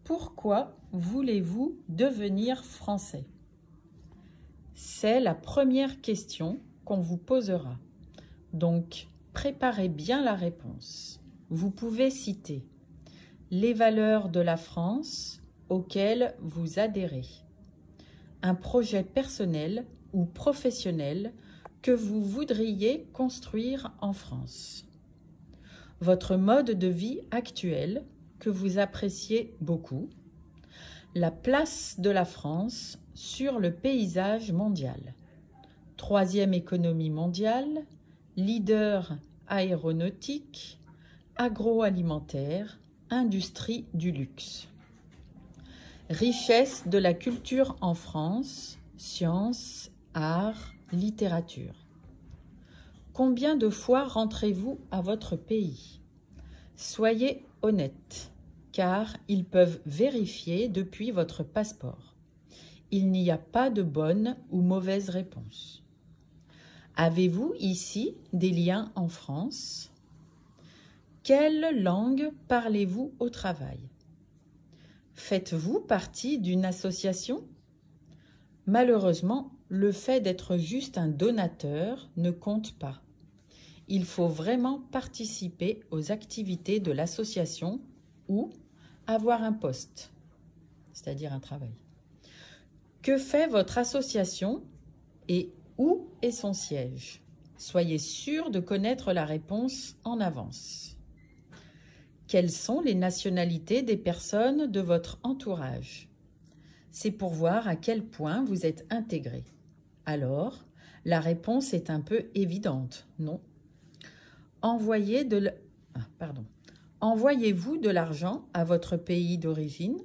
Pourquoi voulez-vous devenir français? C'est la première question qu'on vous posera. Donc, préparez bien la réponse. Vous pouvez citer les valeurs de la France auxquelles vous adhérez, un projet personnel ou professionnel que vous voudriez construire en France, votre mode de vie actuel que vous appréciez beaucoup, la place de la France sur le paysage mondial, troisième économie mondiale, leader aéronautique, agroalimentaire, industrie du luxe. Richesse de la culture en France, sciences, arts, littérature. Combien de fois rentrez-vous à votre pays? Soyez honnête, car ils peuvent vérifier depuis votre passeport. Il n'y a pas de bonne ou mauvaise réponse. Avez-vous ici des liens en France? Quelle langue parlez-vous au travail? Faites-vous partie d'une association? Malheureusement, le fait d'être juste un donateur ne compte pas. Il faut vraiment participer aux activités de l'association ou avoir un poste, c'est-à-dire un travail. Que fait votre association et où est son siège? Soyez sûr de connaître la réponse en avance. Quelles sont les nationalités des personnes de votre entourage? C'est pour voir à quel point vous êtes intégré. Alors, la réponse est un peu évidente, non? Envoyez-vous de l'argent à votre pays d'origine?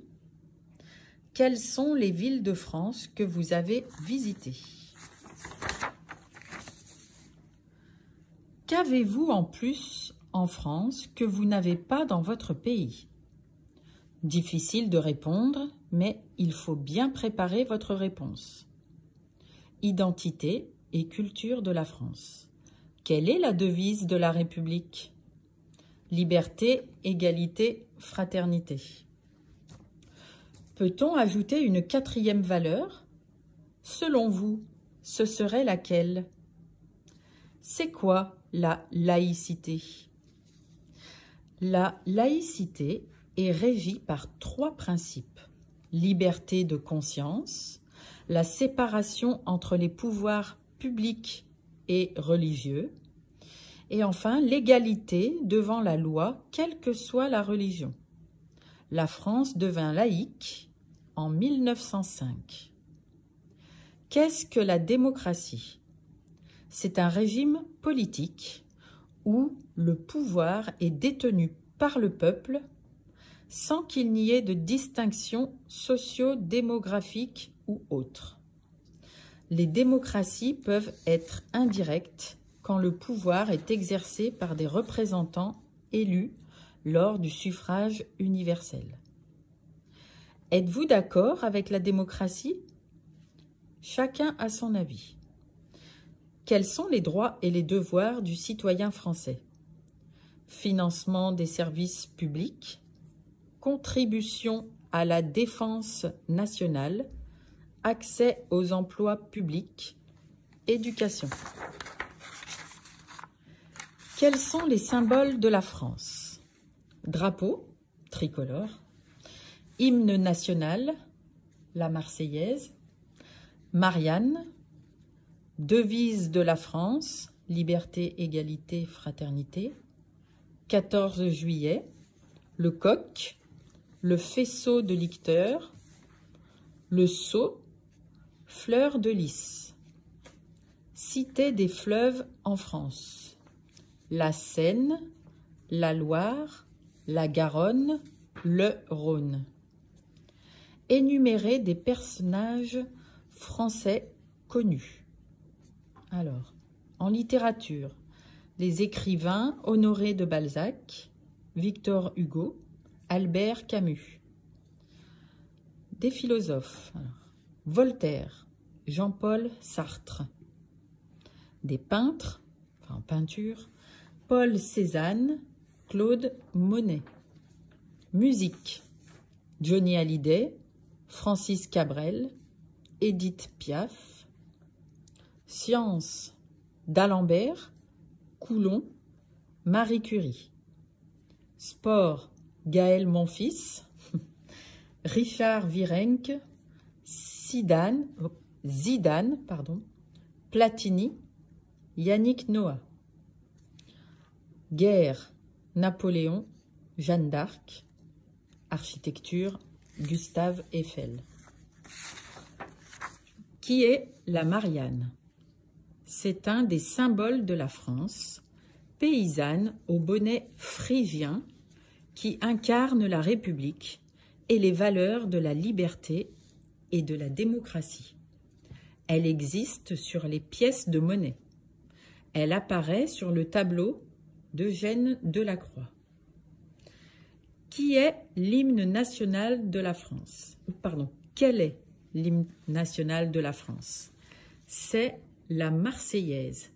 Quelles sont les villes de France que vous avez visitées? Qu'avez-vous en plus en France que vous n'avez pas dans votre pays? Difficile de répondre, mais il faut bien préparer votre réponse. Identité et culture de la France. Quelle est la devise de la République? Liberté, égalité, fraternité. Peut-on ajouter une quatrième valeur? Selon vous, ce serait laquelle? C'est quoi la laïcité? La laïcité est régie par 3 principes. Liberté de conscience, la séparation entre les pouvoirs publics et religieux, et enfin l'égalité devant la loi, quelle que soit la religion. La France devint laïque en 1905. Qu'est-ce que la démocratie? C'est un régime politique où le pouvoir est détenu par le peuple sans qu'il n'y ait de distinction socio-démographique ou autre. Les démocraties peuvent être indirectes quand le pouvoir est exercé par des représentants élus lors du suffrage universel. Êtes-vous d'accord avec la démocratie? Chacun a son avis. Quels sont les droits et les devoirs du citoyen français? Financement des services publics, contribution à la défense nationale, accès aux emplois publics, éducation. Quels sont les symboles de la France? Drapeau, tricolore, hymne national, la Marseillaise, Marianne, devise de la France, liberté, égalité, fraternité, 14 juillet, le coq, le faisceau de licteur, le sceau, fleur de lys. Cité des fleuves en France: la Seine, la Loire, la Garonne, le Rhône. Énumérer des personnages français connus. Alors, en littérature, les écrivains Honoré de Balzac, Victor Hugo, Albert Camus. Des philosophes, alors, Voltaire, Jean-Paul Sartre. Des peintres, en peinture, Paul Cézanne, Claude Monet. Musique, Johnny Hallyday, Francis Cabrel, Édith Piaf. Sciences, d'Alembert, Coulon, Marie Curie. Sport, Gaël Monfils, Richard Virenque, Zidane, Platini, Yannick Noah. Guerre, Napoléon, Jeanne d'Arc. Architecture, Gustave Eiffel. Qui est la Marianne? C'est un des symboles de la France, paysanne au bonnet phrygien, qui incarne la République et les valeurs de la liberté et de la démocratie. Elle existe sur les pièces de monnaie. Elle apparaît sur le tableau d'Eugène Delacroix. Qui est l'hymne national de la France? Pardon, quel est l'hymne national de la France? C'est la Marseillaise,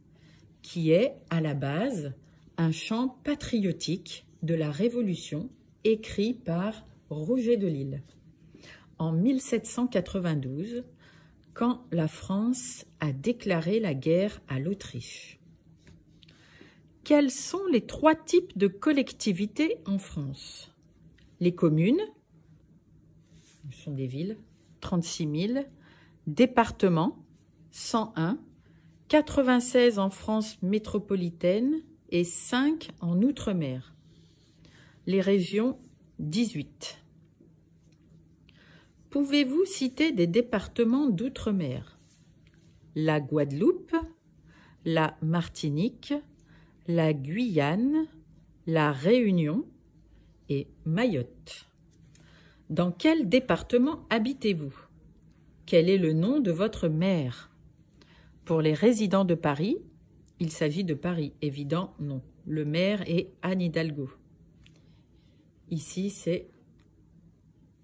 qui est à la base un chant patriotique de la Révolution écrit par Roger de Lille en 1792, quand la France a déclaré la guerre à l'Autriche. Quels sont les 3 types de collectivités en France? Les communes, ce sont des villes, 36 000, départements, 101, 96 en France métropolitaine et 5 en Outre-mer. Les régions, 18. Pouvez-vous citer des départements d'outre-mer? La Guadeloupe, la Martinique, la Guyane, la Réunion et Mayotte. Dans quel département habitez-vous? Quel est le nom de votre maire? Pour les résidents de Paris, il s'agit de Paris. Évident, non. Le maire est Anne Hidalgo. Ici, c'est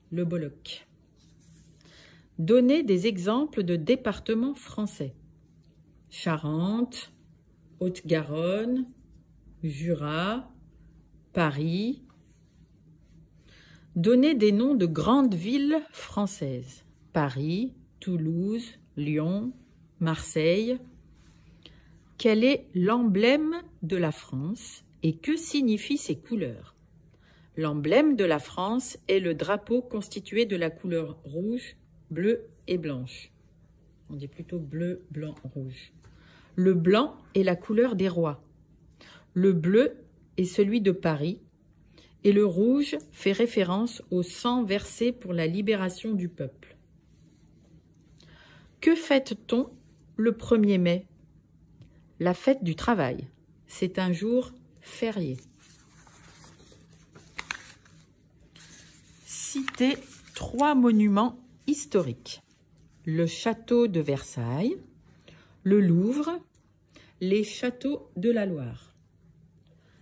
le Bolloc. Donnez des exemples de départements français. Charente, Haute-Garonne, Jura, Paris. Donnez des noms de grandes villes françaises. Paris, Toulouse, Lyon, Marseille. Quel est l'emblème de la France et que signifient ses couleurs? L'emblème de la France est le drapeau constitué de la couleur rouge, bleue et blanche. On dit plutôt bleu, blanc, rouge. Le blanc est la couleur des rois. Le bleu est celui de Paris. Et le rouge fait référence au sang versé pour la libération du peuple. Que fête-t-on le 1er mai? La fête du travail. C'est un jour férié. Citez 3 monuments historiques. Le château de Versailles, le Louvre, les châteaux de la Loire.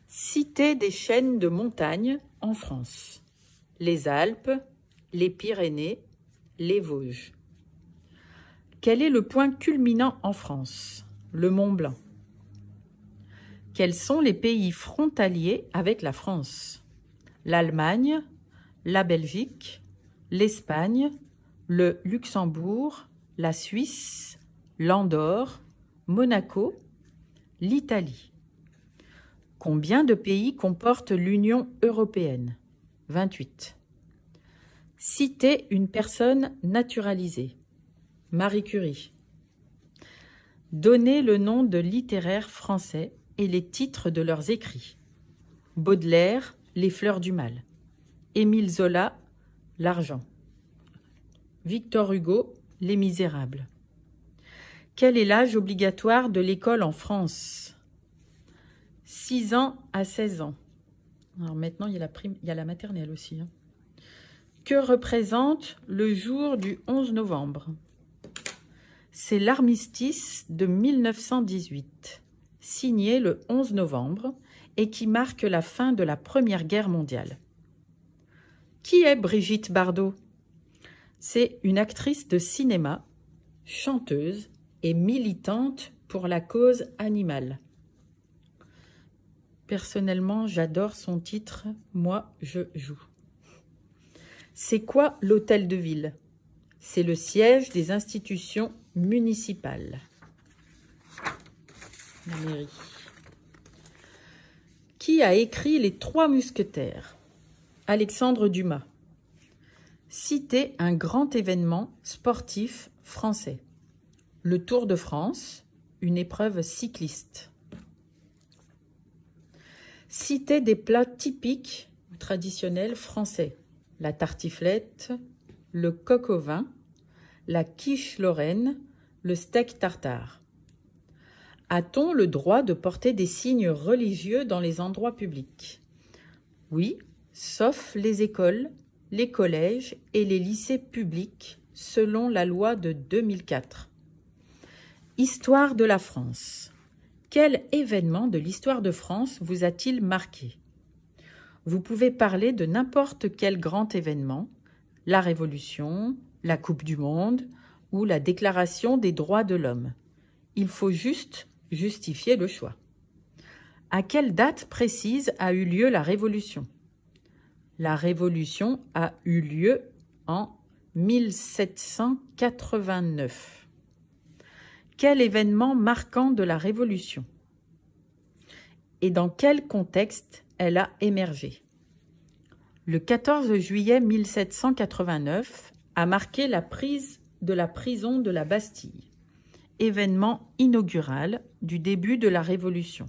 Citez des chaînes de montagnes en France. Les Alpes, les Pyrénées, les Vosges. Quel est le point culminant en France? Le Mont Blanc. Quels sont les pays frontaliers avec la France? L'Allemagne, la Belgique, l'Espagne, le Luxembourg, la Suisse, l'Andorre, Monaco, l'Italie. Combien de pays comporte l'Union européenne? 28. Citez une personne naturalisée. Marie Curie. Donnez le nom de littéraires français et les titres de leurs écrits. Baudelaire, Les Fleurs du Mal. Émile Zola, L'Argent. Victor Hugo, Les Misérables. Quel est l'âge obligatoire de l'école en France? 6 ans à 16 ans. Alors maintenant, il y a la maternelle aussi. Que représente le jour du 11 novembre? C'est l'armistice de 1918, signé le 11 novembre et qui marque la fin de la Première Guerre mondiale. Qui est Brigitte Bardot? C'est une actrice de cinéma, chanteuse et militante pour la cause animale. Personnellement, j'adore son titre « Moi, je joue ». C'est quoi l'hôtel de ville? C'est le siège des institutions municipales. La mairie. Qui a écrit Les Trois Mousquetaires? Alexandre Dumas. Citez un grand événement sportif français. Le Tour de France, une épreuve cycliste. Citez des plats typiques ou traditionnels français. La tartiflette, le coq au vin, la quiche lorraine, le steak tartare. A-t-on le droit de porter des signes religieux dans les endroits publics? Oui, sauf les écoles, les collèges et les lycées publics, selon la loi de 2004. Histoire de la France. Quel événement de l'histoire de France vous a-t-il marqué? Vous pouvez parler de n'importe quel grand événement, la Révolution, la Coupe du Monde ou la Déclaration des droits de l'homme. Il faut juste justifier le choix. À quelle date précise a eu lieu la Révolution? La Révolution a eu lieu en 1789. Quel événement marquant de la Révolution? Et dans quel contexte elle a émergé? Le 14 juillet 1789 a marqué la prise de la prison de la Bastille, événement inaugural du début de la Révolution.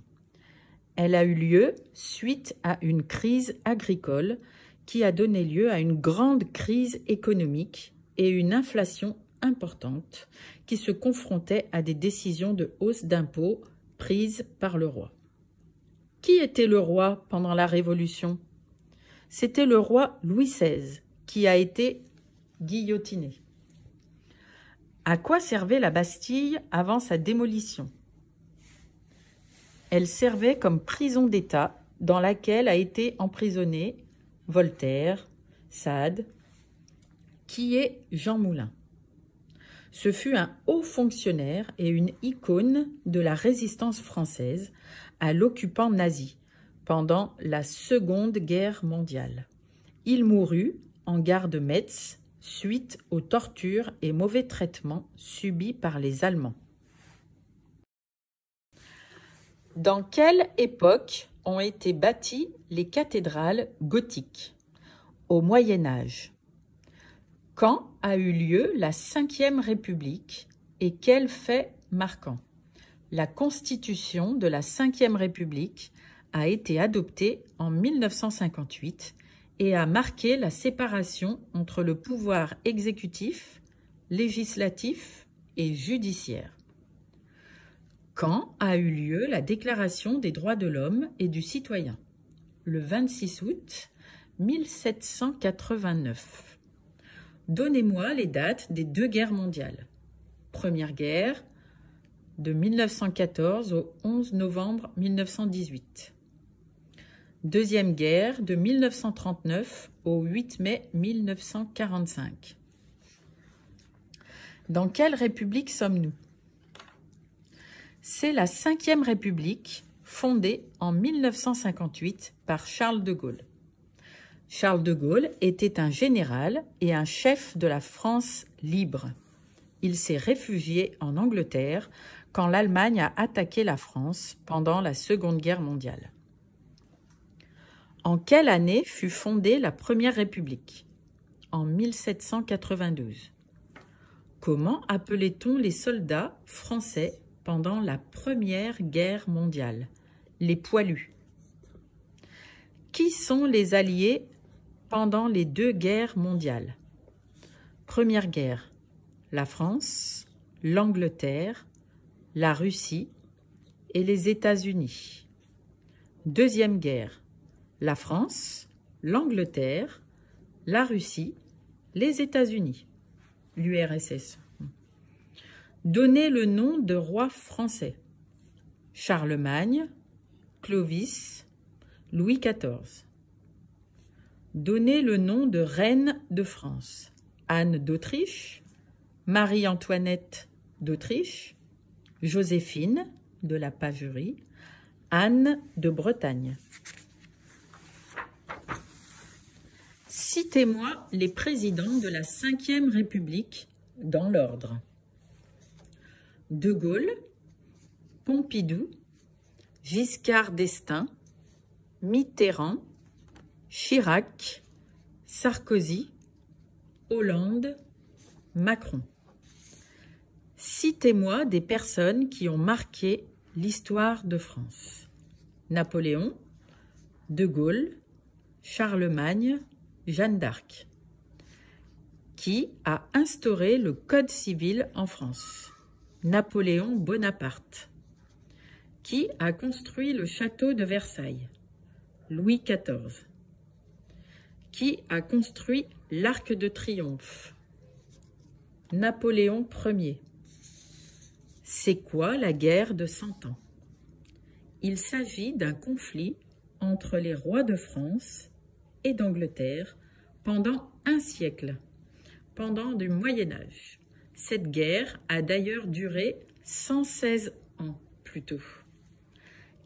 Elle a eu lieu suite à une crise agricole qui a donné lieu à une grande crise économique et une inflation importante qui se confrontait à des décisions de hausse d'impôts prises par le roi. Qui était le roi pendant la Révolution? C'était le roi Louis XVI qui a été guillotiné. À quoi servait la Bastille avant sa démolition? Elle servait comme prison d'État dans laquelle a été emprisonné Voltaire, Sade. Qui est Jean Moulin? Ce fut un haut fonctionnaire et une icône de la résistance française à l'occupant nazi pendant la Seconde Guerre mondiale. Il mourut en gare de Metz suite aux tortures et mauvais traitements subis par les Allemands. Dans quelle époque ont été bâties les cathédrales gothiques? Au Moyen Âge. Quand a eu lieu la Ve République et quel fait marquant? La Constitution de la Ve République a été adoptée en 1958 et a marqué la séparation entre le pouvoir exécutif, législatif et judiciaire. Quand a eu lieu la Déclaration des droits de l'homme et du citoyen? Le 26 août 1789. Donnez-moi les dates des deux guerres mondiales. Première guerre, de 1914 au 11 novembre 1918. Deuxième guerre, de 1939 au 8 mai 1945. Dans quelle république sommes-nous? C'est la Ve République, fondée en 1958 par Charles de Gaulle. Charles de Gaulle était un général et un chef de la France libre. Il s'est réfugié en Angleterre quand l'Allemagne a attaqué la France pendant la Seconde Guerre mondiale. En quelle année fut fondée la Première République? En 1792. Comment appelait-on les soldats français pendant la Première Guerre mondiale? Les poilus. Qui sont les alliés pendant les deux guerres mondiales? Première guerre, la France, l'Angleterre, la Russie et les États-Unis. Deuxième guerre, la France, l'Angleterre, la Russie, les États-Unis, l'URSS. Donnez le nom de roi français. Charlemagne, Clovis, Louis XIV. Donnez le nom de reine de France. Anne d'Autriche, Marie-Antoinette d'Autriche, Joséphine de la Pagerie, Anne de Bretagne. Citez-moi les présidents de la Ve République dans l'ordre. De Gaulle, Pompidou, Giscard d'Estaing, Mitterrand, Chirac, Sarkozy, Hollande, Macron. Citez-moi des personnes qui ont marqué l'histoire de France. Napoléon, De Gaulle, Charlemagne, Jeanne d'Arc. Qui a instauré le Code civil en France? Napoléon Bonaparte. Qui a construit le château de Versailles? Louis XIV. Qui a construit l'Arc de Triomphe? Napoléon Ier. C'est quoi la guerre de 100 ans? Il s'agit d'un conflit entre les rois de France et d'Angleterre pendant un siècle, pendant du Moyen-Âge. Cette guerre a d'ailleurs duré 116 ans plus tôt.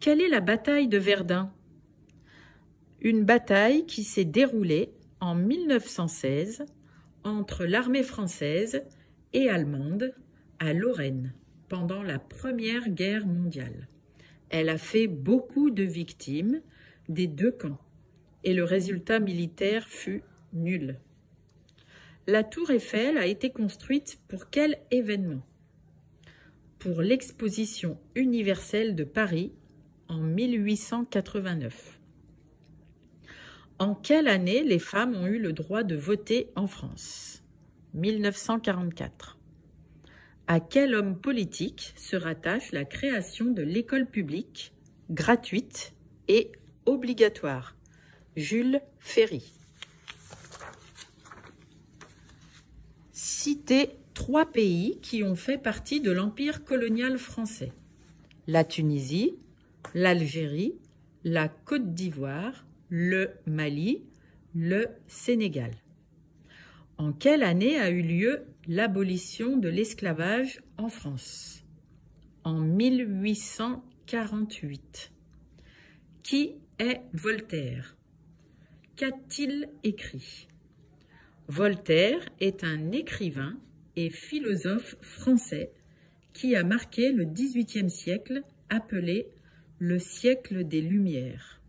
Quelle est la bataille de Verdun? Une bataille qui s'est déroulée en 1916 entre l'armée française et allemande à Lorraine pendant la Première Guerre mondiale. Elle a fait beaucoup de victimes des deux camps et le résultat militaire fut nul. La tour Eiffel a été construite pour quel événement? Pour l'exposition universelle de Paris en 1889. En quelle année les femmes ont eu le droit de voter en France? 1944. À quel homme politique se rattache la création de l'école publique, gratuite et obligatoire? Jules Ferry. Citez 3 pays qui ont fait partie de l'empire colonial français. La Tunisie, l'Algérie, la Côte d'Ivoire, le Mali, le Sénégal. En quelle année a eu lieu l'abolition de l'esclavage en France? En 1848. Qui est Voltaire? Qu'a-t-il écrit? Voltaire est un écrivain et philosophe français qui a marqué le XVIIIe siècle, appelé le siècle des Lumières.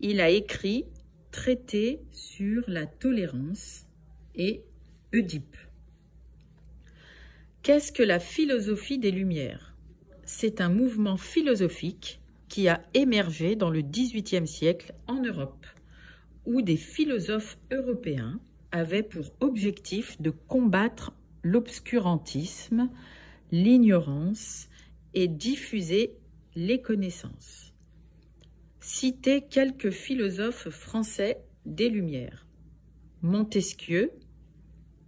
Il a écrit Traité sur la tolérance et Oedipe. Qu'est-ce que la philosophie des Lumières? C'est un mouvement philosophique qui a émergé dans le XVIIIe siècle en Europe, où des philosophes européens avaient pour objectif de combattre l'obscurantisme, l'ignorance et diffuser les connaissances. Citez quelques philosophes français des Lumières. Montesquieu,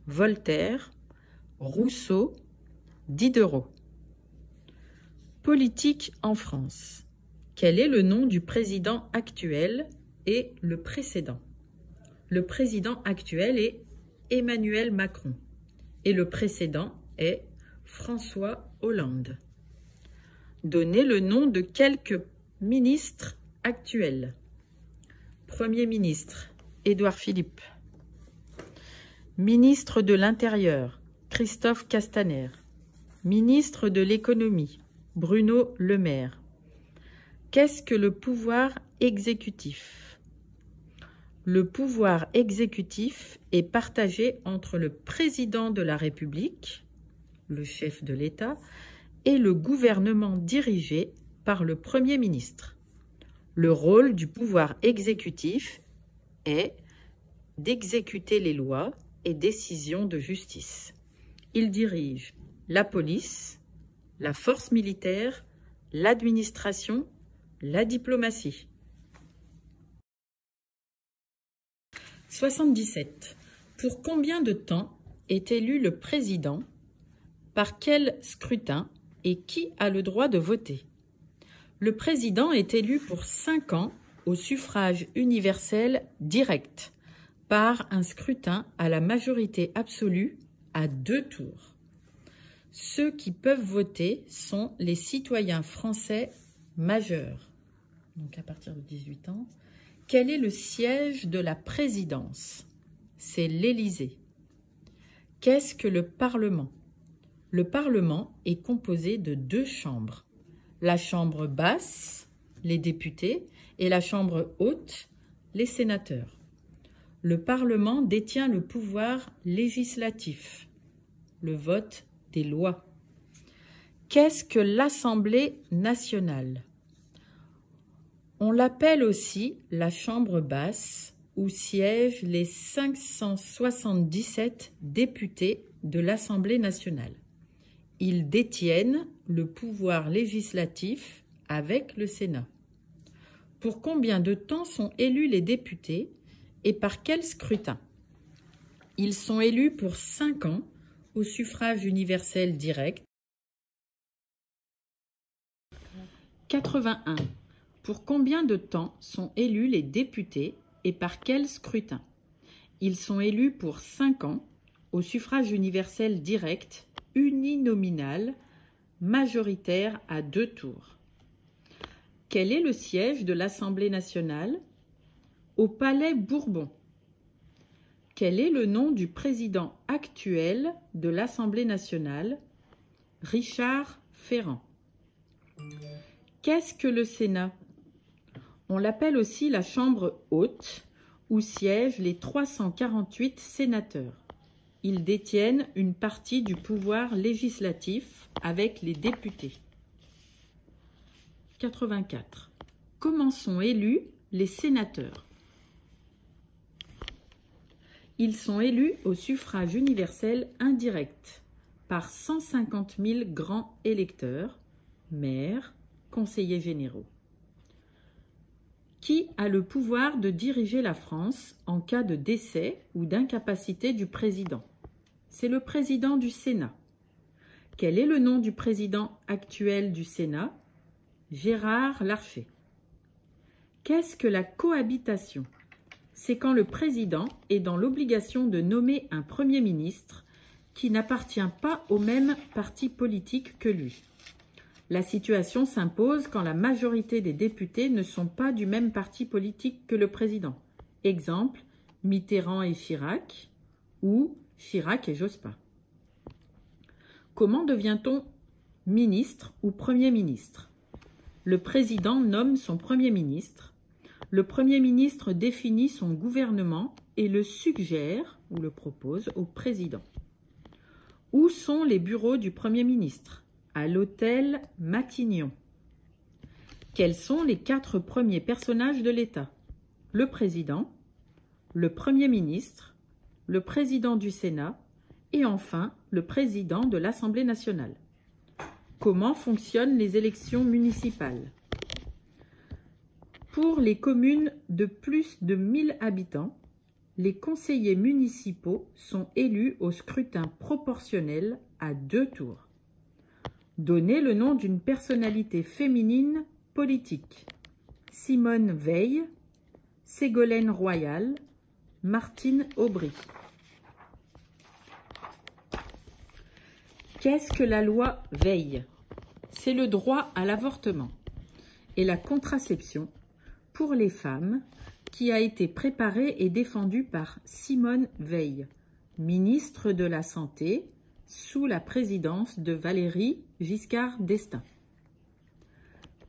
Voltaire, Rousseau, Diderot. Politique en France. Quel est le nom du président actuel et le précédent? Le président actuel est Emmanuel Macron et le précédent est François Hollande. Donnez le nom de quelques ministres actuels. Premier ministre, Édouard Philippe. Ministre de l'Intérieur, Christophe Castaner. Ministre de l'Économie, Bruno Le Maire. Qu'est-ce que le pouvoir exécutif? Le pouvoir exécutif est partagé entre le président de la République, le chef de l'État, et le gouvernement dirigé par le Premier ministre. Le rôle du pouvoir exécutif est d'exécuter les lois et décisions de justice. Il dirige la police, la force militaire, l'administration, la diplomatie. 77. Pour combien de temps est élu le président? Par quel scrutin et qui a le droit de voter? Le président est élu pour 5 ans au suffrage universel direct, par un scrutin à la majorité absolue à 2 tours. Ceux qui peuvent voter sont les citoyens français majeurs, donc à partir de 18 ans, Quel est le siège de la présidence? C'est l'Élysée. Qu'est-ce que le Parlement? Le Parlement est composé de 2 chambres. La chambre basse, les députés, et la chambre haute, les sénateurs. Le Parlement détient le pouvoir législatif, le vote des lois. Qu'est-ce que l'Assemblée nationale? On l'appelle aussi la chambre basse où siègent les 577 députés de l'Assemblée nationale. Ils détiennent le pouvoir législatif avec le Sénat. Pour combien de temps sont élus les députés et par quel scrutin? Ils sont élus pour 5 ans au suffrage universel direct. 81. Pour combien de temps sont élus les députés et par quel scrutin? Ils sont élus pour 5 ans au suffrage universel direct, uninominal, majoritaire à 2 tours. Quel est le siège de l'Assemblée nationale? Au Palais Bourbon. Quel est le nom du président actuel de l'Assemblée nationale? Richard Ferrand. Qu'est-ce que le Sénat? On l'appelle aussi la chambre haute, où siègent les 348 sénateurs. Ils détiennent une partie du pouvoir législatif avec les députés. 84. Comment sont élus les sénateurs? Ils sont élus au suffrage universel indirect par 150 000 grands électeurs, maires, conseillers généraux. Qui a le pouvoir de diriger la France en cas de décès ou d'incapacité du président? C'est le président du Sénat. Quel est le nom du président actuel du Sénat? Gérard Larcher. Qu'est-ce que la cohabitation? C'est quand le président est dans l'obligation de nommer un Premier ministre qui n'appartient pas au même parti politique que lui. La situation s'impose quand la majorité des députés ne sont pas du même parti politique que le président. Exemple, Mitterrand et Chirac ou Chirac et Jospin. Comment devient-on ministre ou Premier ministre? Le président nomme son Premier ministre. Le Premier ministre définit son gouvernement et le suggère ou le propose au président. Où sont les bureaux du Premier ministre? À l'hôtel Matignon. Quels sont les 4 premiers personnages de l'État? Le président, le Premier ministre, le président du Sénat et enfin le président de l'Assemblée nationale. Comment fonctionnent les élections municipales? Pour les communes de plus de 1000 habitants, les conseillers municipaux sont élus au scrutin proportionnel à 2 tours. Donnez le nom d'une personnalité féminine politique. Simone Veil, Ségolène Royal, Martine Aubry. Qu'est-ce que la loi Veil? C'est le droit à l'avortement et la contraception pour les femmes qui a été préparée et défendue par Simone Veil, ministre de la Santé, sous la présidence de Valéry Giscard d'Estaing.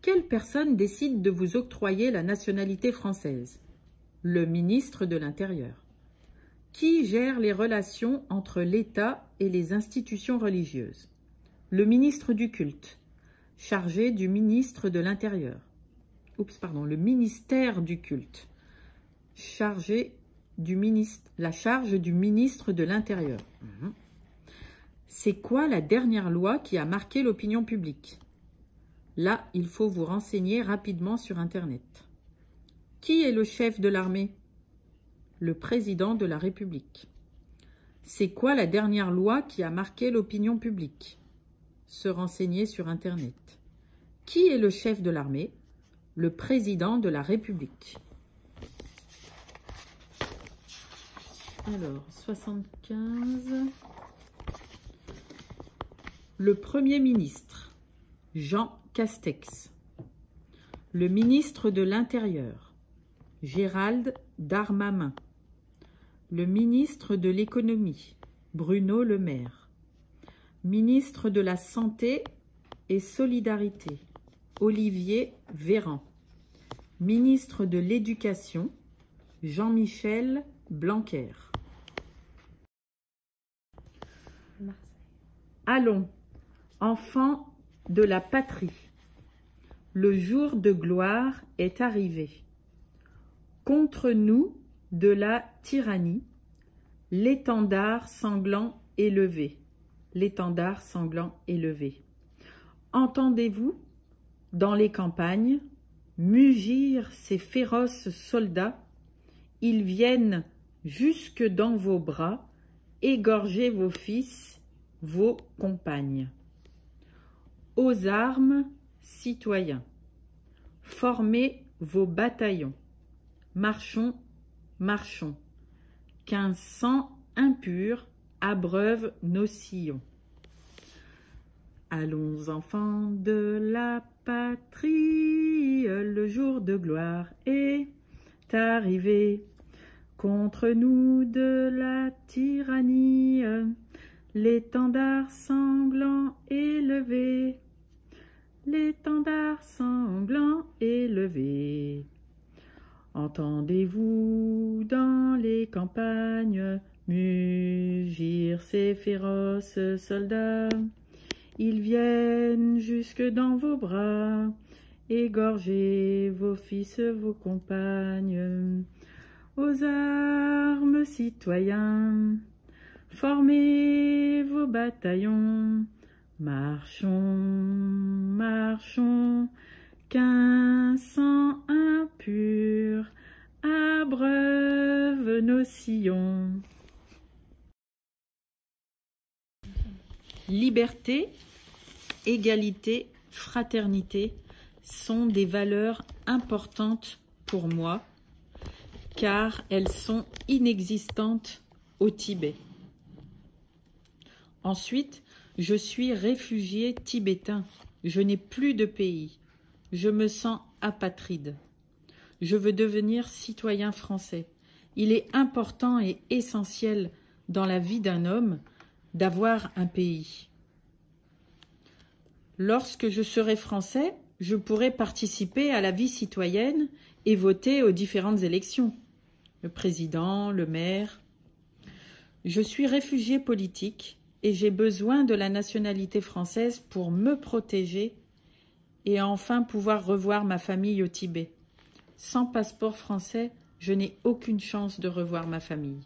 Quelle personne décide de vous octroyer la nationalité française? Le ministre de l'Intérieur. Qui gère les relations entre l'État et les institutions religieuses? Le ministre du culte, chargé du ministre de l'Intérieur. Le ministère du culte, chargé la charge du ministre de l'Intérieur. C'est quoi la dernière loi qui a marqué l'opinion publique? Là, il faut vous renseigner rapidement sur Internet. Qui est le chef de l'armée? Le président de la République. C'est quoi la dernière loi qui a marqué l'opinion publique? Se renseigner sur Internet. Qui est le chef de l'armée? Le président de la République. Alors, 75... Le Premier ministre, Jean Castex. Le ministre de l'Intérieur, Gérald Darmanin. Le ministre de l'Économie, Bruno Le Maire. Ministre de la Santé et Solidarité, Olivier Véran. Ministre de l'Éducation, Jean-Michel Blanquer. Allons, enfants de la patrie, le jour de gloire est arrivé. Contre nous de la tyrannie, l'étendard sanglant est levé. L'étendard sanglant est levé. Entendez-vous, dans les campagnes, mugir ces féroces soldats? Ils viennent jusque dans vos bras, égorger vos fils, vos compagnes. Aux armes, citoyens, formez vos bataillons. Marchons, marchons, qu'un sang impur abreuve nos sillons. Allons, enfants de la patrie, le jour de gloire est arrivé. Contre nous de la tyrannie, l'étendard sanglant est levé. L'étendard sanglant est levé. Entendez-vous dans les campagnes mugir ces féroces soldats? Ils viennent jusque dans vos bras, égorger vos fils, vos compagnes. Aux armes, citoyens, formez vos bataillons. Marchons, marchons, qu'un sang impur abreuve nos sillons. Liberté, égalité, fraternité sont des valeurs importantes pour moi, car elles sont inexistantes au Tibet. Ensuite, je suis réfugié tibétain. Je n'ai plus de pays. Je me sens apatride. Je veux devenir citoyen français. Il est important et essentiel dans la vie d'un homme d'avoir un pays. Lorsque je serai français, je pourrai participer à la vie citoyenne et voter aux différentes élections. Le président, le maire. Je suis réfugié politique et j'ai besoin de la nationalité française pour me protéger et enfin pouvoir revoir ma famille au Tibet. Sans passeport français, je n'ai aucune chance de revoir ma famille.